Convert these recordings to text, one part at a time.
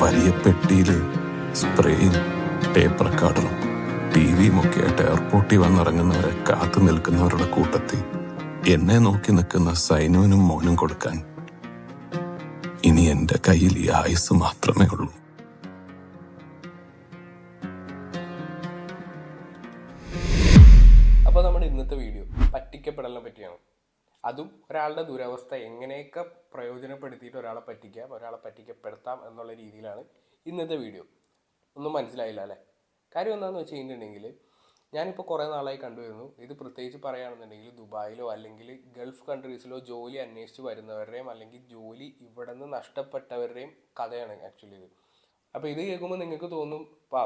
വലിയ പെട്ടിയിൽ സ്പ്രേയും ടേപ്പ് റെക്കോർഡറും ടിവിയും ഒക്കെ ആയിട്ട് എയർപോർട്ടിൽ വന്നിറങ്ങുന്നവരെ കാത്തു നിൽക്കുന്നവരുടെ കൂട്ടത്തിൽ എന്നെ നോക്കി നിൽക്കുന്ന സൈനുവിനും മോനും കൊടുക്കാൻ ഇനി എന്റെ കയ്യിൽ ഈ ആയുസ് മാത്രമേ ഉള്ളൂ. അപ്പോൾ നമ്മുടെ ഇന്നത്തെ വീഡിയോ പറ്റിക്കപ്പെടലിനെ പറ്റിയാണ്. അതും ഒരാളുടെ ദുരവസ്ഥ എങ്ങനെയൊക്കെ പ്രയോജനപ്പെടുത്തിയിട്ട് ഒരാളെ പറ്റിക്കാം, ഒരാളെ പറ്റിക്കപ്പെടുത്താം എന്നുള്ള രീതിയിലാണ് ഇന്നത്തെ വീഡിയോ. ഒന്നും മനസ്സിലായില്ല അല്ലേ? കാര്യം എന്താണെന്ന് വെച്ച് കഴിഞ്ഞിട്ടുണ്ടെങ്കിൽ, ഞാനിപ്പോൾ കുറേ നാളായി കണ്ടുവരുന്നു, ഇത് പ്രത്യേകിച്ച് പറയുകയാണെന്നുണ്ടെങ്കിൽ ദുബായിലോ അല്ലെങ്കിൽ ഗൾഫ് കൺട്രീസിലോ ജോലി അന്വേഷിച്ച് വരുന്നവരുടെയും അല്ലെങ്കിൽ ജോലി ഇവിടെ നിന്ന് നഷ്ടപ്പെട്ടവരുടെയും കഥയാണ് ആക്ച്വലി ഇത്. അപ്പോൾ ഇത് കേൾക്കുമ്പോൾ നിങ്ങൾക്ക് തോന്നും,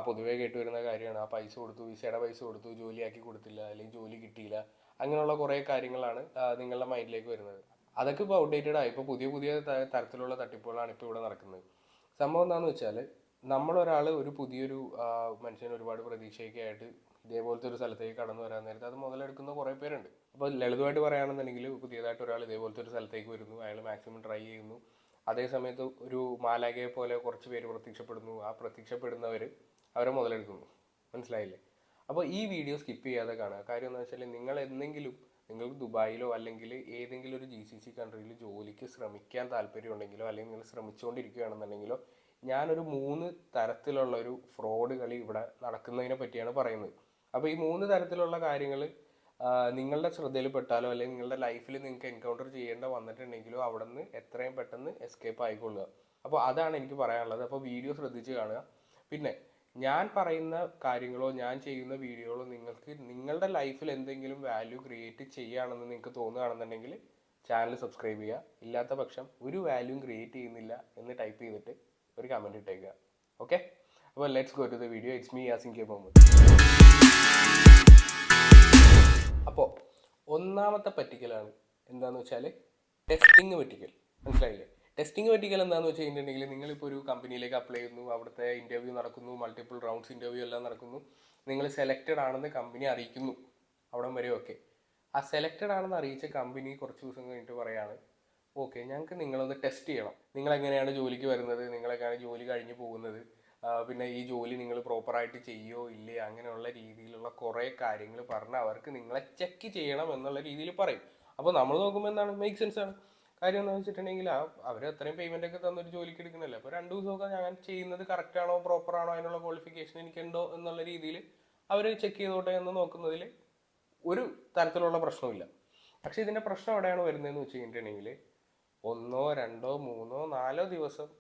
പൊതുവേ കേട്ടുവരുന്ന കാര്യമാണ്, ആ പൈസ കൊടുത്തു, വിസയുടെ പൈസ കൊടുത്തു, ജോലിയാക്കി കൊടുത്തില്ല, അല്ലെങ്കിൽ ജോലി കിട്ടിയില്ല, അങ്ങനെയുള്ള കുറേ കാര്യങ്ങളാണ് നിങ്ങളുടെ മൈൻഡിലേക്ക് വരുന്നത്. അതൊക്കെ ഇപ്പോൾ ഔട്ട്ഡേറ്റഡ് ആയി. ഇപ്പോൾ പുതിയ തരത്തിലുള്ള തട്ടിപ്പുകളാണ് ഇപ്പോൾ ഇവിടെ നടക്കുന്നത്. സംഭവം എന്താണെന്ന് വെച്ചാൽ, നമ്മളൊരാൾ ഒരു പുതിയൊരു മനുഷ്യന് ഒരുപാട് പ്രതീക്ഷയൊക്കെ ആയിട്ട് ഇതേപോലത്തെ ഒരു സ്ഥലത്തേക്ക് കടന്നു വരാൻ നേരത്തെ അത് മുതലെടുക്കുന്ന കുറേ പേരുണ്ട്. അപ്പോൾ ലളിതമായിട്ട് പറയുകയാണെന്നുണ്ടെങ്കിൽ, പുതിയതായിട്ട് ഒരാൾ ഇതേപോലത്തെ ഒരു സ്ഥലത്തേക്ക് വരുന്നു, അയാൾ മാക്സിമം ട്രൈ ചെയ്യുന്നു. അതേ സമയത്ത് ഒരു മാലാഖയെ പോലെ കുറച്ച് പേര് പ്രത്യക്ഷപ്പെടുന്നു. ആ പ്രത്യക്ഷപ്പെടുന്നവർ അവരെ മുതലെടുക്കുന്നു. മനസ്സിലായില്ലേ? അപ്പോൾ ഈ വീഡിയോ സ്കിപ്പ് ചെയ്യാതെ കാണുക. കാര്യം എന്ന് വെച്ചാൽ, നിങ്ങൾക്ക് ദുബായിലോ അല്ലെങ്കിൽ ഏതെങ്കിലും ഒരു GCC കൺട്രിയിൽ ജോലിക്ക് ശ്രമിക്കാൻ താല്പര്യമുണ്ടെങ്കിലോ അല്ലെങ്കിൽ നിങ്ങൾ ശ്രമിച്ചുകൊണ്ടിരിക്കുകയാണെന്നുണ്ടെങ്കിലോ, ഞാനൊരു 3 തരത്തിലുള്ള ഒരു ഫ്രോഡ് കളി ഇവിടെ നടക്കുന്നതിനെ പറ്റിയാണ് പറയുന്നത്. അപ്പോൾ ഈ 3 തരത്തിലുള്ള കാര്യങ്ങൾ നിങ്ങളുടെ ശ്രദ്ധയിൽപ്പെട്ടാലോ അല്ലെങ്കിൽ നിങ്ങളുടെ ലൈഫിൽ നിങ്ങൾക്ക് എൻകൗണ്ടർ ചെയ്യേണ്ട വന്നിട്ടുണ്ടെങ്കിലോ അവിടെ നിന്ന് എത്രയും പെട്ടെന്ന് എസ്കേപ്പ് ആയിക്കൊള്ളുക. അപ്പോൾ അതാണ് എനിക്ക് പറയാനുള്ളത്. അപ്പോൾ വീഡിയോ ശ്രദ്ധിച്ച് കാണുക. പിന്നെ ഞാൻ പറയുന്ന കാര്യങ്ങളോ ഞാൻ ചെയ്യുന്ന വീഡിയോകളോ നിങ്ങൾക്ക് നിങ്ങളുടെ ലൈഫിൽ എന്തെങ്കിലും വാല്യൂ ക്രിയേറ്റ് ചെയ്യുകയാണെന്ന് നിങ്ങൾക്ക് തോന്നുകയാണെന്നുണ്ടെങ്കിൽ ചാനൽ സബ്സ്ക്രൈബ് ചെയ്യുക. ഇല്ലാത്ത പക്ഷം ഒരു വാല്യൂം ക്രിയേറ്റ് ചെയ്യുന്നില്ല എന്ന് ടൈപ്പ് ചെയ്തിട്ട് ഒരു കമൻറ്റ് ഇട്ടേക്കുക. ഓക്കെ, അപ്പോൾ let's go to the video. It's me Yasin K Muhammad. അപ്പോൾ ഒന്നാമത്തെ പറ്റിക്കലാണ് എന്താണെന്ന് വെച്ചാൽ ടെസ്റ്റിംഗ് പറ്റിക്കൽ. മനസ്സിലായില്ലേ? ടെസ്റ്റിംഗ് പറ്റിക്കൽ എന്താണെന്ന് വെച്ച് കഴിഞ്ഞിട്ടുണ്ടെങ്കിൽ, നിങ്ങളിപ്പോൾ ഒരു കമ്പനിയിലേക്ക് അപ്ലൈ ചെയ്യുന്നു, അവിടുത്തെ ഇൻ്റർവ്യൂ നടക്കുന്നു, മൾട്ടിപ്പിൾ റൗണ്ട്സ് ഇൻ്റർവ്യൂ എല്ലാം നടക്കുന്നു, നിങ്ങൾ സെലക്റ്റഡ് ആണെന്ന് കമ്പനി അറിയിക്കുന്നു. അവിടം വരെ ഓക്കെ. ആ സെലക്റ്റഡ് ആണെന്ന് അറിയിച്ച കമ്പനി കുറച്ച് ദിവസം കഴിഞ്ഞിട്ട് പറയാണ്, ഓക്കെ, ഞങ്ങൾക്ക് നിങ്ങളൊന്ന് ടെസ്റ്റ് ചെയ്യണം. നിങ്ങളെങ്ങനെയാണ് ജോലിക്ക് വരുന്നത്, നിങ്ങളെങ്ങനെയാണ് ജോലി കഴിഞ്ഞ് പോകുന്നത്, പിന്നെ ഈ ജോലി നിങ്ങൾ പ്രോപ്പറായിട്ട് ചെയ്യുമോ ഇല്ലേ, അങ്ങനെയുള്ള രീതിയിലുള്ള കുറേ കാര്യങ്ങൾ പറഞ്ഞ് അവർക്ക് നിങ്ങളെ ചെക്ക് ചെയ്യണം എന്നുള്ള രീതിയിൽ പറയും. അപ്പോൾ നമ്മൾ നോക്കുമ്പോൾ എന്താണ്, മേക്ക് സെൻസ് ആണ്. കാര്യം എന്താണെന്ന് വെച്ചിട്ടുണ്ടെങ്കിൽ, അവർ അത്രയും പേയ്മെൻ്റ് ഒക്കെ തന്നൊരു ജോലിക്ക് എടുക്കുന്നില്ല. അപ്പോൾ 2 ദിവസമൊക്കെ ഞാൻ ചെയ്യുന്നത് കറക്റ്റാണോ പ്രോപ്പറാണോ അതിനുള്ള ക്വാളിഫിക്കേഷൻ എനിക്കുണ്ടോ എന്നുള്ള രീതിയിൽ അവർ ചെക്ക് ചെയ്തോട്ടെ എന്ന് നോക്കുന്നതിൽ ഒരു തരത്തിലുള്ള പ്രശ്നമില്ല. പക്ഷേ ഇതിൻ്റെ പ്രശ്നം എവിടെയാണ് വരുന്നതെന്ന് വെച്ച് കഴിഞ്ഞിട്ടുണ്ടെങ്കിൽ, 1, 2, 3, 4 ദിവസം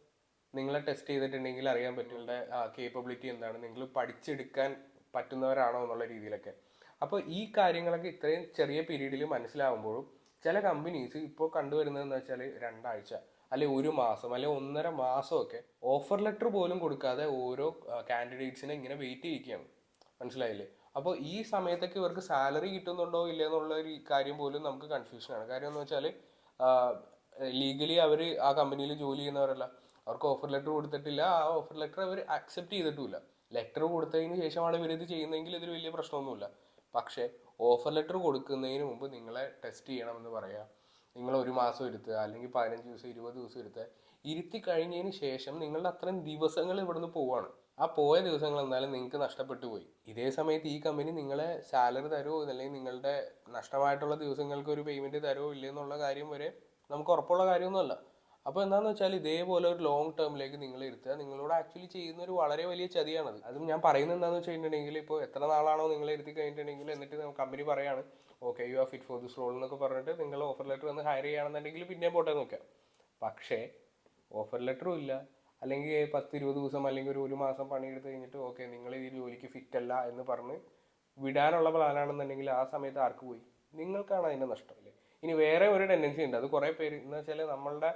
നിങ്ങളെ ടെസ്റ്റ് ചെയ്തിട്ടുണ്ടെങ്കിൽ അറിയാൻ പറ്റും നിങ്ങളുടെ കേപ്പബിലിറ്റി എന്താണ്, നിങ്ങൾ പഠിച്ചെടുക്കാൻ പറ്റുന്നവരാണോ എന്നുള്ള രീതിയിലൊക്കെ. അപ്പോൾ ഈ കാര്യങ്ങളൊക്കെ ഇത്രയും ചെറിയ പീരീഡിൽ മനസ്സിലാവുമ്പോഴും ചില കമ്പനീസ് ഇപ്പോൾ കണ്ടുവരുന്നതെന്ന് വെച്ചാൽ 2 ആഴ്ച അല്ലെങ്കിൽ 1 മാസം അല്ലെങ്കിൽ 1.5 മാസമൊക്കെ ഓഫർ ലെറ്റർ പോലും കൊടുക്കാതെ ഓരോ കാൻഡിഡേറ്റ്സിനെ ഇങ്ങനെ വെയിറ്റ് ചെയ്യിക്കുകയാണ്. മനസ്സിലായില്ലേ? അപ്പോൾ ഈ സമയത്തൊക്കെ ഇവർക്ക് സാലറി കിട്ടുന്നുണ്ടോ ഇല്ല എന്നുള്ള ഒരു കാര്യം പോലും നമുക്ക് കൺഫ്യൂഷനാണ്. കാര്യം എന്ന് വെച്ചാൽ, ലീഗലി അവർ ആ കമ്പനിയിൽ ജോലി ചെയ്യുന്നവരല്ല, അവർക്ക് ഓഫർ ലെറ്റർ കൊടുത്തിട്ടില്ല, ആ ഓഫർ ലെറ്റർ അവർ അക്സെപ്റ്റ് ചെയ്തിട്ടുമില്ല. ലെറ്റർ കൊടുത്തതിന് ശേഷമാണ് ഇവരിത് ചെയ്യുന്നതെങ്കിൽ ഇതിൽ വലിയ പ്രശ്നമൊന്നുമില്ല. പക്ഷേ ഓഫർ ലെറ്റർ കൊടുക്കുന്നതിന് മുമ്പ് നിങ്ങളെ ടെസ്റ്റ് ചെയ്യണമെന്ന് പറയാം. നിങ്ങൾ 1 മാസം എടുത്ത് അല്ലെങ്കിൽ 15 ദിവസം 20 ദിവസം എടുത്ത് ഇരുത്തി കഴിഞ്ഞതിന് ശേഷം നിങ്ങളുടെ അത്രയും ദിവസങ്ങൾ ഇവിടുന്ന് പോവാണ്. ആ പോയ ദിവസങ്ങൾ എന്നാലും നിങ്ങൾക്ക് നഷ്ടപ്പെട്ടു പോയി. ഇതേ സമയത്ത് ഈ കമ്പനി നിങ്ങളെ സാലറി തരുമോ അല്ലെങ്കിൽ നിങ്ങളുടെ നഷ്ടമായിട്ടുള്ള ദിവസങ്ങൾക്ക് ഒരു പേയ്മെൻറ്റ് തരുമോ ഇല്ലെന്നുള്ള കാര്യം വരെ നമുക്ക് ഉറപ്പുള്ള കാര്യമൊന്നുമല്ല. അപ്പോൾ എന്താണെന്ന് വെച്ചാൽ, ഇതേപോലെ ഒരു ലോങ് ടേമിലേക്ക് നിങ്ങൾ ഇരുത്തുക. നിങ്ങളോട് ആക്ച്വലി ചെയ്യുന്ന ഒരു വളരെ വലിയ ചതിയാണത്. അതും ഞാൻ പറയുന്നത് എന്താണെന്ന് വെച്ച് കഴിഞ്ഞിട്ടുണ്ടെങ്കിൽ, ഇപ്പോൾ എത്ര നാളാണോ നിങ്ങൾ ഇരുത്തി കഴിഞ്ഞിട്ടുണ്ടെങ്കിൽ എന്നിട്ട് കമ്പനി പറയാണ്, okay you are fit for this role എന്നൊക്കെ പറഞ്ഞിട്ട് നിങ്ങൾ ഓഫർ ലെറ്റർ വന്ന് ഹയർ ചെയ്യുകയാണെന്നുണ്ടെങ്കിൽ പിന്നെ പോട്ടെ നോക്കാം. പക്ഷേ ഓഫർ ലെറ്ററും ഇല്ല, അല്ലെങ്കിൽ 10-20 ദിവസം അല്ലെങ്കിൽ ഒരു മാസം പണിയെടുത്ത് കഴിഞ്ഞിട്ട് ഓക്കെ നിങ്ങൾ ഈ ജോലിക്ക് ഫിറ്റ് അല്ല എന്ന് പറഞ്ഞ് വിടാനുള്ള പ്ലാനാണെന്നുണ്ടെങ്കിൽ ആ സമയത്ത് ആർക്ക് പോയി? നിങ്ങൾക്കാണ് അതിൻ്റെ നഷ്ടം. അല്ലേ? ഇനി വേറെ ഒരു ടെൻഡൻസി ഉണ്ട്. അത് കുറേ പേര് എന്ന് വെച്ചാൽ, നമ്മളുടെ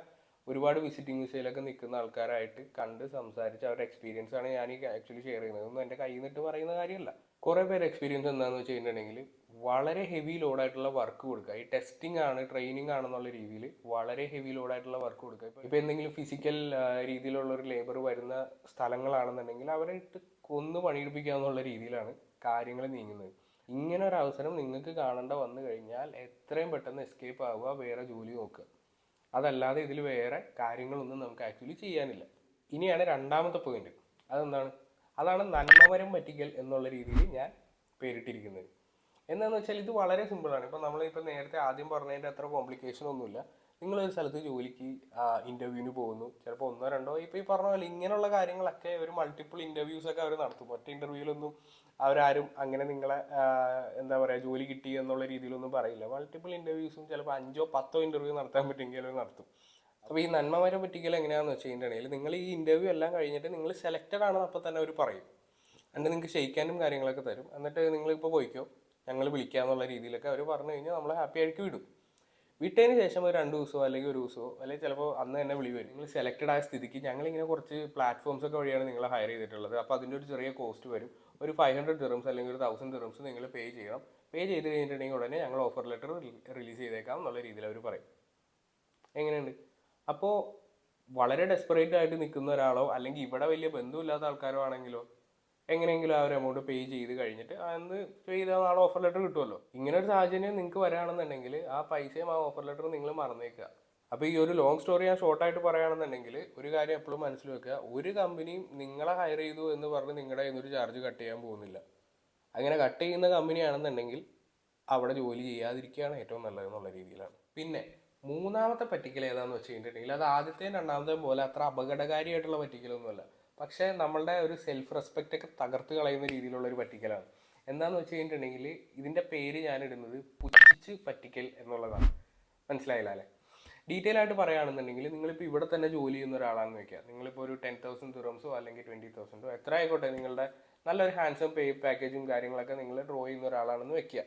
ഒരുപാട് വിസിറ്റിംഗ് വിസയിലൊക്കെ നിൽക്കുന്ന ആൾക്കാരായിട്ട് കണ്ട് സംസാരിച്ച് അവരുടെ എക്സ്പീരിയൻസ് ആണ് ഞാൻ ഈ ആക്ച്വലി ഷെയർ ചെയ്യുന്നത്. ഒന്നും എൻ്റെ കയ്യിൽ നിന്നിട്ട് പറയുന്ന കാര്യമല്ല. കുറേ പേര് എക്സ്പീരിയൻസ് എന്താണെന്ന് വെച്ച് കഴിഞ്ഞിട്ടുണ്ടെങ്കിൽ, വളരെ ഹെവി ലോഡായിട്ടുള്ള വർക്ക് കൊടുക്കുക. ഈ ടെസ്റ്റിംഗ് ആണ് ട്രെയിനിങ് ആണെന്നുള്ള രീതിയിൽ വളരെ ഹെവി ലോഡായിട്ടുള്ള വർക്ക് കൊടുക്കുക. ഇപ്പോൾ എന്തെങ്കിലും ഫിസിക്കൽ രീതിയിലുള്ള ഒരു ലേബർ വരുന്ന സ്ഥലങ്ങളാണെന്നുണ്ടെങ്കിൽ അവരെ ഇട്ട് കൊന്ന് പണിയെടുപ്പിക്കുക എന്നുള്ള രീതിയിലാണ് കാര്യങ്ങൾ നീങ്ങുന്നത്. ഇങ്ങനെ ഒരു അവസരം നിങ്ങൾക്ക് കാണേണ്ട വന്നു കഴിഞ്ഞാൽ എത്രയും പെട്ടെന്ന് എസ്കേപ്പ് ആവുക, വേറെ ജോലി നോക്കുക. അതല്ലാതെ ഇതിൽ വേറെ കാര്യങ്ങളൊന്നും നമുക്ക് ആക്ച്വലി ചെയ്യാനില്ല. ഇനിയാണ് രണ്ടാമത്തെ പോയിന്റ്. അതെന്താണ്? അതാണ് നന്മമരം പറ്റിക്കൽ എന്നുള്ള രീതിയിൽ ഞാൻ പേരിട്ടിരിക്കുന്നത്. എന്താണെന്ന് വെച്ചാൽ ഇത് വളരെ സിമ്പിളാണ്. ഇപ്പം നമ്മളിപ്പോൾ നേരത്തെ ആദ്യം പറഞ്ഞതിൻ്റെ അത്ര കോംപ്ലിക്കേഷൻ ഒന്നുമില്ല. നിങ്ങളൊരു സ്ഥലത്ത് ജോലിക്ക് ഇൻ്റർവ്യൂവിന് പോകുന്നു, ചിലപ്പോൾ ഒന്നോ രണ്ടോ, ഇപ്പോൾ ഈ പറഞ്ഞ പോലെ ഇങ്ങനെയുള്ള കാര്യങ്ങളൊക്കെ ഒരു മൾട്ടിപ്പിൾ ഇൻ്റർവ്യൂസൊക്കെ അവർ നടത്തും. ഒറ്റ ഇൻ്റർവ്യൂവിലൊന്നും അവരാരും അങ്ങനെ നിങ്ങളെ എന്താ പറയുക ജോലി കിട്ടി എന്നുള്ള രീതിയിലൊന്നും പറയില്ല. മൾട്ടിപ്പിൾ ഇൻ്റർവ്യൂസും ചിലപ്പോൾ 5-10 ഇൻ്റർവ്യൂ നടത്താൻ പറ്റുമെങ്കിൽ അവർ നടത്തും. അപ്പോൾ ഈ നന്മമരം പറ്റിക്കൽ എങ്ങനെയാണെന്ന് വെച്ച് കഴിഞ്ഞിട്ടുണ്ടെങ്കിൽ നിങ്ങൾ ഈ ഇൻ്റർവ്യൂ എല്ലാം കഴിഞ്ഞിട്ട് നിങ്ങൾ സെലക്റ്റഡ് ആണെന്ന് അപ്പോൾ തന്നെ അവർ പറയും. എന്നിട്ട് നിങ്ങൾക്ക് ക്ഷയിക്കാനും കാര്യങ്ങളൊക്കെ തരും. എന്നിട്ട് നിങ്ങളിപ്പോൾ പോയിക്കോ, ഞങ്ങൾ വിളിക്കാന്നുള്ള രീതിയിലൊക്കെ അവർ പറഞ്ഞു കഴിഞ്ഞാൽ നമ്മൾ ഹാപ്പി ആയിട്ട് വിടും. വിട്ടതിന് ശേഷം ഒരു 2 ദിവസമോ അല്ലെങ്കിൽ ഒരു ദിവസമോ അല്ലെങ്കിൽ ചിലപ്പോൾ അന്ന് തന്നെ വിളി വരും. നിങ്ങൾ സെലക്റ്റഡ് ആയ സ്ഥിതിക്ക് ഞങ്ങളിങ്ങനെ കുറച്ച് പ്ലാറ്റ്ഫോംസ് ഒക്കെ വഴിയാണ് നിങ്ങളെ ഹയർ ചെയ്തിട്ടുള്ളത്. അപ്പോൾ അതിൻ്റെ ഒരു ചെറിയ കോസ്റ്റ് വരും. ഒരു 500 ദിർഹംസ് അല്ലെങ്കിൽ ഒരു 1000 ദിർഹംസ് നിങ്ങൾ പേ ചെയ്യണം. പേ ചെയ്ത് കഴിഞ്ഞിട്ടുണ്ടെങ്കിൽ ഉടനെ ഞങ്ങൾ ഓഫർ ലെറ്റർ റിലീസ് ചെയ്തേക്കാം എന്നുള്ള രീതിയിൽ അവർ പറയും. എങ്ങനെയുണ്ട്? അപ്പോൾ വളരെ ഡെസ്പറേറ്റ് ആയിട്ട് നിൽക്കുന്ന ഒരാളോ അല്ലെങ്കിൽ ഇവിടെ വലിയ ബന്ധമില്ലാത്ത ആൾക്കാരോ ആണെങ്കിലോ എങ്ങനെയെങ്കിലും ആ ഒരു എമൗണ്ട് പേ ചെയ്ത് കഴിഞ്ഞിട്ട് അന്ന് പേ ചെയ്താൽ നാളെ ഓഫർ ലെറ്റർ കിട്ടുമല്ലോ. ഇങ്ങനെ ഒരു സാഹചര്യം നിങ്ങൾക്ക് വരികയാണെന്നുണ്ടെങ്കിൽ ആ പൈസയും ആ ഓഫർ ലെറ്ററും നിങ്ങൾ മറന്നേക്കുക. അപ്പോൾ ഈ ഒരു ലോങ് സ്റ്റോറി ഞാൻ ഷോർട്ടായിട്ട് പറയുകയാണെന്നുണ്ടെങ്കിൽ ഒരു കാര്യം എപ്പോഴും മനസ്സിൽ വെക്കുക, ഒരു കമ്പനിയും നിങ്ങളെ ഹയർ ചെയ്തു എന്ന് പറഞ്ഞ് നിങ്ങളുടെ കയ്യിൽ നിന്നൊരു ചാർജ് കട്ട് ചെയ്യാൻ പോകുന്നില്ല. അങ്ങനെ കട്ട് ചെയ്യുന്ന കമ്പനിയാണെന്നുണ്ടെങ്കിൽ അവിടെ ജോലി ചെയ്യാതിരിക്കുകയാണ് ഏറ്റവും നല്ലതെന്നുള്ള രീതിയിലാണ്. പിന്നെ മൂന്നാമത്തെ പറ്റിക്കൽ ഏതാണെന്ന് വെച്ച് കഴിഞ്ഞിട്ടുണ്ടെങ്കിൽ അത് ആദ്യത്തെയും രണ്ടാമത്തെയും പോലെ അത്ര അപകടകാരിയായിട്ടുള്ള പറ്റിക്കലൊന്നുമല്ല. പക്ഷേ നമ്മളുടെ ഒരു സെൽഫ് റെസ്പെക്റ്റ് ഒക്കെ തകർത്ത് കളയുന്ന രീതിയിലുള്ള ഒരു പറ്റിക്കലാണ്. എന്താണെന്ന് വെച്ച് കഴിഞ്ഞിട്ടുണ്ടെങ്കിൽ ഇതിൻ്റെ പേര് ഞാനിടുന്നത് പുച്ഛിച്ച് പറ്റിക്കൽ എന്നുള്ളതാണ്. മനസ്സിലായില്ല അല്ലേ? ഡീറ്റെയിൽ ആയിട്ട് പറയുകയാണെന്നുണ്ടെങ്കിൽ നിങ്ങളിപ്പോൾ ഇവിടെ തന്നെ ജോലി ചെയ്യുന്ന ഒരാളാണെന്ന് വെക്കുക. നിങ്ങളിപ്പോൾ ഒരു 10,000 ദിർഹംസോ അല്ലെങ്കിൽ 20,000 എത്ര ആയിക്കോട്ടെ, നിങ്ങളുടെ നല്ലൊരു ഹാൻഡ്സം പേ പാക്കേജും കാര്യങ്ങളൊക്കെ നിങ്ങൾ ഡ്രോ ചെയ്യുന്ന ഒരാളാണെന്ന് വെക്കുക.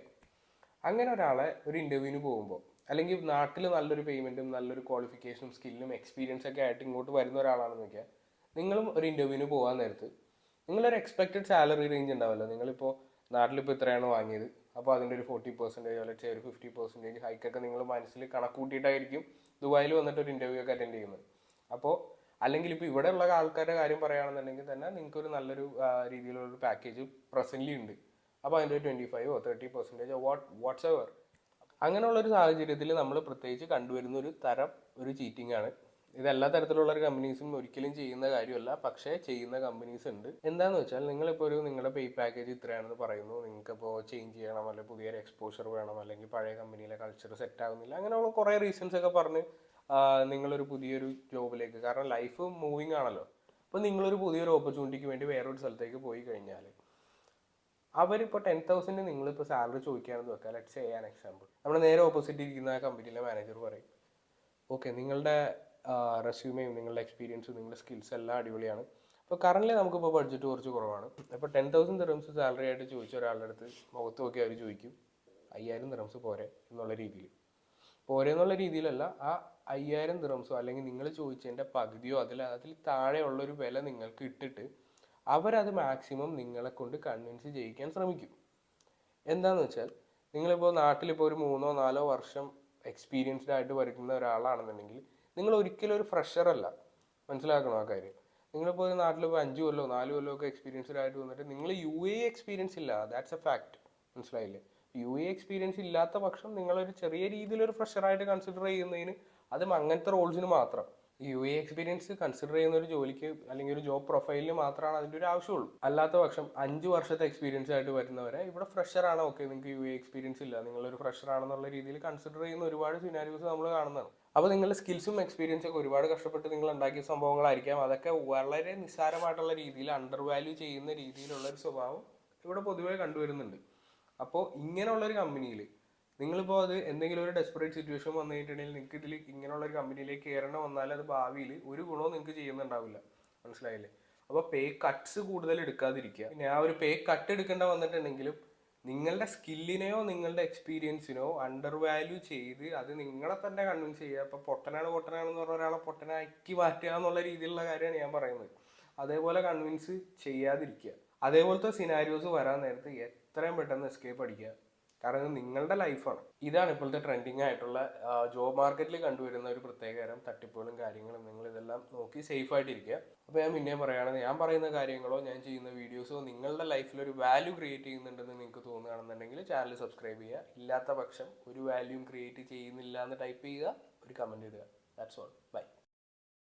അങ്ങനെ ഒരാളെ ഒരു ഇൻ്റർവ്യൂവിന് പോകുമ്പോൾ അല്ലെങ്കിൽ നാട്ടിൽ നല്ലൊരു പേയ്മെൻറ്റും നല്ലൊരു ക്വാളിഫിക്കേഷനും സ്കില്ലും എക്സ്പീരിയൻസ് ഒക്കെ ആയിട്ട് ഇങ്ങോട്ട് വരുന്ന ഒരാളാണെന്ന് വെക്കുക. നിങ്ങളും ഒരു ഇൻ്റർവ്യൂവിന് പോകാൻ നേരത്ത് നിങ്ങളൊരു എക്സ്പെക്റ്റഡ് സാലറി റേഞ്ച് ഉണ്ടാവല്ലോ. നിങ്ങളിപ്പോൾ നാട്ടിലിപ്പോൾ ഇത്രയാണ് വാങ്ങിയത്, അപ്പോൾ അതിൻ്റെ ഒരു 40% അല്ലെങ്കിൽ ഒരു 50% ഹൈക്കൊക്കെ നിങ്ങൾ മനസ്സിൽ കണക്കൂട്ടിയിട്ടായിരിക്കും ദുബായിൽ വന്നിട്ട് ഒരു ഇൻ്റർവ്യൂ ഒക്കെ അറ്റൻഡ് ചെയ്യുന്നത്. അപ്പോൾ അല്ലെങ്കിൽ ഇപ്പോൾ ഇവിടെയുള്ള ആൾക്കാരുടെ കാര്യം പറയുകയാണെന്നുണ്ടെങ്കിൽ തന്നെ നിങ്ങൾക്കൊരു നല്ലൊരു രീതിയിലുള്ളൊരു പാക്കേജ് പ്രസൻ്റ്ലി ഉണ്ട്. അപ്പോൾ അതിൻ്റെ 25-30% വാട്ട്സെവർ. അങ്ങനെയുള്ളൊരു സാഹചര്യത്തിൽ നമ്മൾ പ്രത്യേകിച്ച് കണ്ടുവരുന്ന ഒരു തരം ഒരു ചീറ്റിംഗ് ആണ്. ഇതെല്ലാ തരത്തിലുള്ള ഒരു കമ്പനീസും ഒരിക്കലും ചെയ്യുന്ന കാര്യമല്ല, പക്ഷേ ചെയ്യുന്ന കമ്പനീസ് ഉണ്ട്. എന്താണെന്ന് വെച്ചാൽ നിങ്ങളിപ്പോൾ നിങ്ങളുടെ പേ പാക്കേജ് ഇത്രയാണെന്ന് പറയുന്നു, നിങ്ങൾക്കിപ്പോൾ ചേഞ്ച് ചെയ്യണം, അല്ലെങ്കിൽ പുതിയൊരു എക്സ്പോഷർ വേണം, അല്ലെങ്കിൽ പഴയ കമ്പനിയിലെ കൾച്ചർ സെറ്റ് ആകുന്നില്ല, അങ്ങനെയുള്ള കുറേ റീസൺസ് ഒക്കെ പറഞ്ഞ് നിങ്ങളൊരു പുതിയൊരു ജോബിലേക്ക്, കാരണം ലൈഫ് മൂവിങ് ആണല്ലോ, അപ്പോൾ നിങ്ങളൊരു പുതിയൊരു ഓപ്പർച്യൂണിറ്റിക്ക് വേണ്ടി വേറൊരു സ്ഥലത്തേക്ക് പോയി കഴിഞ്ഞാൽ അവരിപ്പോൾ 10,000 നിങ്ങളിപ്പോൾ സാലറി ചോദിക്കുകയാണെന്ന് വെക്കാം. Let's say an example. നമ്മുടെ നേരെ ഓപ്പോസിറ്റ് ഇരിക്കുന്ന ആ കമ്പനിയിലെ മാനേജർ പറയും, ഓക്കെ നിങ്ങളുടെ റെസ്യൂമെയും നിങ്ങളുടെ എക്സ്പീരിയൻസും നിങ്ങളുടെ സ്കിൽസ് എല്ലാം അടിപൊളിയാണ്, അപ്പോൾ കറൻറ്റ്ലി നമുക്കിപ്പോൾ ബഡ്ജറ്റ് കുറച്ച് കുറവാണ്, അപ്പോൾ 10,000 ദിർഹംസ് സാലറി ആയിട്ട് ചോദിച്ച ഒരാളുടെ അടുത്ത് മുഖത്ത് നോക്കി അവർ ചോദിക്കും 5,000 ദിർഹംസ് പോരെ എന്നുള്ള രീതിയിൽ. പോരെ എന്നുള്ള രീതിയിലല്ല, ആ 5,000 ദിർഹംസോ അല്ലെങ്കിൽ നിങ്ങൾ ചോദിച്ചതിൻ്റെ പകുതിയോ അതിൽ താഴെയുള്ളൊരു വില നിങ്ങൾക്ക് ഇട്ടിട്ട് അവരത് മാക്സിമം നിങ്ങളെ കൊണ്ട് കൺവിൻസ് ചെയ്യിക്കാൻ ശ്രമിക്കും. എന്താണെന്ന് വെച്ചാൽ നിങ്ങളിപ്പോൾ നാട്ടിലിപ്പോൾ ഒരു 3-4 വർഷം എക്സ്പീരിയൻസ്ഡ് ആയിട്ട് വരുന്ന ഒരാളാണെന്നുണ്ടെങ്കിൽ നിങ്ങൾ ഒരിക്കലും ഒരു ഫ്രഷർ അല്ല. മനസ്സിലാക്കണം ആ കാര്യം. നിങ്ങളിപ്പോൾ ഒരു നാട്ടിലിപ്പോൾ 5 കൊല്ലോ 4 കൊല്ലോ ഒക്കെ എക്സ്പീരിയൻസ്ഡ് ആയിട്ട് വന്നിട്ട് നിങ്ങൾ UAE എക്സ്പീരിയൻസ് ഇല്ല, ദാറ്റ്സ് എ ഫാക്ട്. മനസ്സിലായില്ലേ? UAE എക്സ്പീരിയൻസ് ഇല്ലാത്ത പക്ഷം നിങ്ങളൊരു ചെറിയ രീതിയിലൊരു ഫ്രഷറായിട്ട് കൺസിഡർ ചെയ്യുന്നതിന്, അതും അങ്ങനത്തെ റോൾസിന് മാത്രം. UAE എക്സ്പീരിയൻസ് കൺസിഡർ ചെയ്യുന്ന ഒരു ജോലിക്ക് അല്ലെങ്കിൽ ഒരു ജോബ് പ്രൊഫൈലിന് മാത്രമാണ് അതിൻ്റെ ഒരു ആവശ്യമുള്ളൂ. അല്ലാത്ത പക്ഷം 5 വർഷത്തെ എക്സ്പീരിയൻസ് ആയിട്ട് വരുന്നവരെ ഇവിടെ ഫ്രഷറാണ്, ഓക്കെ നിങ്ങൾക്ക് UAE എക്സ്പീരിയൻസ് ഇല്ല, നിങ്ങളൊരു ഫ്രഷർ ആണെന്നുള്ള രീതിയിൽ കൺസിഡർ ചെയ്യുന്ന ഒരുപാട് സിനാരിയോസ് നമ്മൾ കാണുന്നതാണ്. അപ്പോൾ നിങ്ങളുടെ സ്കിൽസും എക്സ്പീരിയൻസും ഒക്കെ ഒരുപാട് കഷ്ടപ്പെട്ട് നിങ്ങൾ ഉണ്ടാക്കിയ സംഭവങ്ങളായിരിക്കാം, അതൊക്കെ വളരെ നിസ്സാരമായിട്ടുള്ള രീതിയിൽ അണ്ടർ വാല്യൂ ചെയ്യുന്ന രീതിയിലുള്ള ഒരു സ്വഭാവം ഇവിടെ പൊതുവേ കണ്ടുവരുന്നുണ്ട്. അപ്പോൾ ഇങ്ങനെയുള്ളൊരു കമ്പനിയിൽ നിങ്ങളിപ്പോൾ അത് എന്തെങ്കിലും ഒരു ഡെസ്പറേറ്റ് സിറ്റുവേഷൻ വന്നു കഴിഞ്ഞിട്ടുണ്ടെങ്കിൽ നിങ്ങൾക്ക് ഇതിൽ ഇങ്ങനെയുള്ളൊരു കമ്പനിയിലേക്ക് കയറണം വന്നാൽ അത് ഭാവിയിൽ ഒരു ഗുണവും നിങ്ങൾക്ക് ചെയ്യുന്നുണ്ടാവില്ല. മനസ്സിലായില്ലേ? അപ്പോൾ പേ കട്ട്സ് കൂടുതൽ എടുക്കാതിരിക്കുക. പിന്നെ ആ ഒരു പേ കട്ട് എടുക്കേണ്ട വന്നിട്ടുണ്ടെങ്കിലും നിങ്ങളുടെ സ്കില്ലിനെയോ നിങ്ങളുടെ എക്സ്പീരിയൻസിനോ അണ്ടർ വാല്യൂ ചെയ്ത് അത് നിങ്ങളെ തന്നെ കൺവിൻസ് ചെയ്യുക. ഇപ്പോൾ പൊട്ടനാണെന്ന് പറഞ്ഞ ഒരാളെ പൊട്ടനാക്കി മാറ്റുക എന്നുള്ള രീതിയിലുള്ള കാര്യമാണ് ഞാൻ പറയുന്നത്. അതേപോലെ കൺവിൻസ് ചെയ്യാതിരിക്കുക. അതേപോലത്തെ സിനാരിയോസ് വരാൻ നേരത്ത് എത്രയും പെട്ടെന്ന് എസ്കേപ്പ് അടിക്കുക. കാരണം നിങ്ങളുടെ ലൈഫാണ്. ഇതാണ് ഇപ്പോഴത്തെ ട്രെൻഡിങ് ആയിട്ടുള്ള ജോബ് മാർക്കറ്റിൽ കണ്ടുവരുന്ന ഒരു പ്രത്യേകതരം തട്ടിപ്പുകളും കാര്യങ്ങളും. നിങ്ങൾ ഇതെല്ലാം നോക്കി സേഫ് ആയിട്ടിരിക്കുക. അപ്പോൾ ഞാൻ പിന്നെ പറയുകയാണെങ്കിൽ ഞാൻ പറയുന്ന കാര്യങ്ങളോ ഞാൻ ചെയ്യുന്ന വീഡിയോസോ നിങ്ങളുടെ ലൈഫിൽ ഒരു വാല്യൂ ക്രിയേറ്റ് ചെയ്യുന്നുണ്ടെന്ന് നിങ്ങൾക്ക് തോന്നുകയാണെന്നുണ്ടെങ്കിൽ ചാനൽ സബ്സ്ക്രൈബ് ചെയ്യുക. ഇല്ലാത്ത പക്ഷം ഒരു വാല്യൂം ക്രിയേറ്റ് ചെയ്യുന്നില്ല എന്ന് ടൈപ്പ് ചെയ്യുക, ഒരു കമൻറ്റ് ഇടുക. That's all. ബൈ.